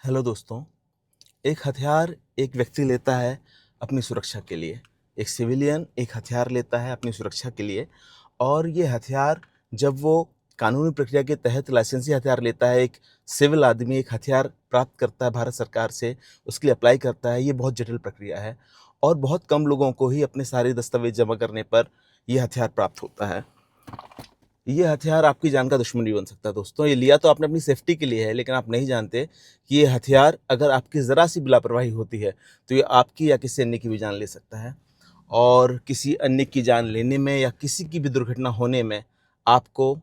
Hello दोस्तों। एक हथियार एक व्यक्ति लेता है अपनी सुरक्षा के लिए। एक सिविलियन एक हथियार लेता है अपनी सुरक्षा के लिए, और ये हथियार जब वो कानूनी प्रक्रिया के तहत लाइसेंसी हथियार लेता है, एक सिविल आदमी एक हथियार प्राप्त करता है भारत सरकार से, उसके लिए अप्लाई करता है। ये बहुत जटिल प्रक्रिया है और बहुत कम लोगों को ही अपने सारे दस्तावेज जमा करने पर यह हथियार प्राप्त होता है। ये हथियार आपकी जान का दुश्मन भी बन सकता है दोस्तों। ये लिया तो आपने अपनी सेफ्टी के लिए है, लेकिन आप नहीं जानते कि ये हथियार अगर आपकी ज़रा सी भी लापरवाही होती है तो ये आपकी या किसी अन्य की भी जान ले सकता है। और किसी अन्य की जान लेने में या किसी की भी दुर्घटना होने में आपको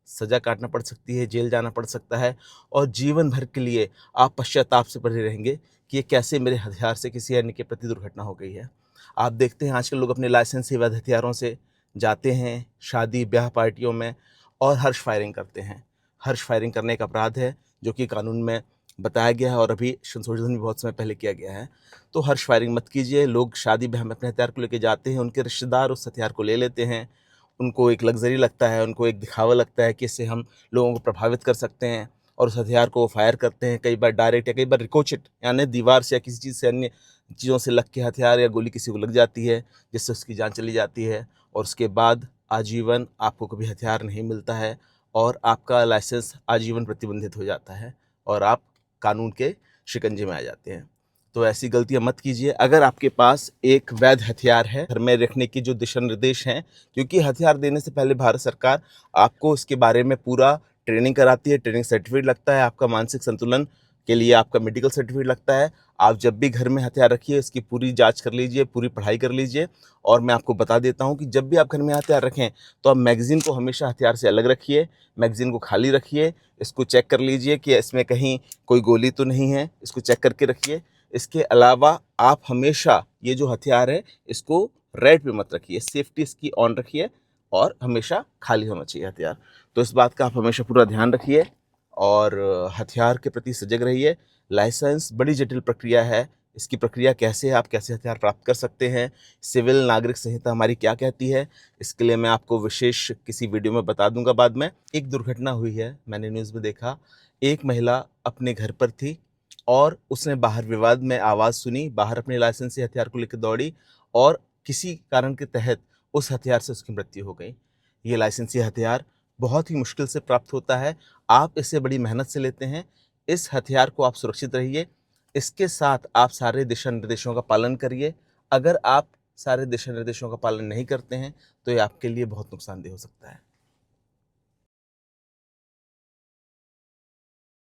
सज़ा काटना पड़ सकती है, जेल जाना पड़ सकता है, और जीवन भर के लिए आप पश्चाताप से भरे रहेंगे कि ये कैसे मेरे हथियार से किसी अन्य के प्रति दुर्घटना हो गई है। आप देखते हैं आजकल लोग अपने लाइसेंस से वैध हथियारों से जाते हैं शादी ब्याह पार्टियों में और हर्ष फायरिंग करते हैं। हर्ष फायरिंग करने एक अपराध है जो कि कानून में बताया गया है और अभी संशोधन भी बहुत समय पहले किया गया है। तो हर्ष फायरिंग मत कीजिए। लोग शादी ब्याह में अपने हथियार को लेके जाते हैं, उनके रिश्तेदार उस हथियार को ले लेते हैं। उनको एक लग्ज़री लगता है, उनको एक दिखावा लगता है कि इससे हम लोगों को प्रभावित कर सकते हैं, और उस हथियार को वो फायर करते हैं, कई बार डायरेक्ट या कई बार रिकोचेट यानी दीवार से या किसी चीज़ से, अन्य चीज़ों से लग के हथियार या गोली किसी को लग जाती है, जिससे उसकी जान चली जाती है। और उसके बाद आजीवन आपको कभी हथियार नहीं मिलता है और आपका लाइसेंस आजीवन प्रतिबंधित हो जाता है और आप कानून के शिकंजे में आ जाते हैं। तो ऐसी गलतियां मत कीजिए। अगर आपके पास एक वैध हथियार है, घर में रखने की जो दिशा निर्देश हैं, क्योंकि हथियार देने से पहले भारत सरकार आपको इसके बारे में पूरा ट्रेनिंग कराती है, ट्रेनिंग सर्टिफिकेट लगता है, आपका मानसिक संतुलन के लिए आपका मेडिकल सर्टिफिकेट लगता है। आप जब भी घर में हथियार रखिए इसकी पूरी जांच कर लीजिए, पूरी पढ़ाई कर लीजिए। और मैं आपको बता देता हूं कि जब भी आप घर में हथियार रखें तो आप मैगज़ीन को हमेशा हथियार से अलग रखिए, मैगज़ीन को खाली रखिए, इसको चेक कर लीजिए कि इसमें कहीं कोई गोली तो नहीं है, इसको चेक करके रखिए। इसके अलावा आप हमेशा ये जो हथियार है इसको रेड पे मत रखिए, सेफ्टी इसकी ऑन रखिए, और हमेशा खाली होना चाहिए हथियार। तो इस बात का आप हमेशा पूरा ध्यान रखिए और हथियार के प्रति सजग रहिए। लाइसेंस बड़ी जटिल प्रक्रिया है। इसकी प्रक्रिया कैसे है, आप कैसे हथियार प्राप्त कर सकते हैं, सिविल नागरिक संहिता हमारी क्या कहती है, इसके लिए मैं आपको विशेष किसी वीडियो में बता दूंगा बाद में। एक दुर्घटना हुई है, मैंने न्यूज़ में देखा। एक महिला अपने घर पर थी और उसने बाहर विवाद में आवाज़ सुनी, बाहर अपने लाइसेंस से हथियार को लेकर दौड़ी और किसी कारण के तहत उस हथियार से उसकी मृत्यु हो गई। ये लाइसेंसी हथियार बहुत ही मुश्किल से प्राप्त होता है, आप इसे बड़ी मेहनत से लेते हैं। इस हथियार को आप सुरक्षित रहिए, इसके साथ आप सारे दिशा निर्देशों का पालन करिए। अगर आप सारे दिशा निर्देशों का पालन नहीं करते हैं तो ये आपके लिए बहुत नुकसानदेह हो सकता है।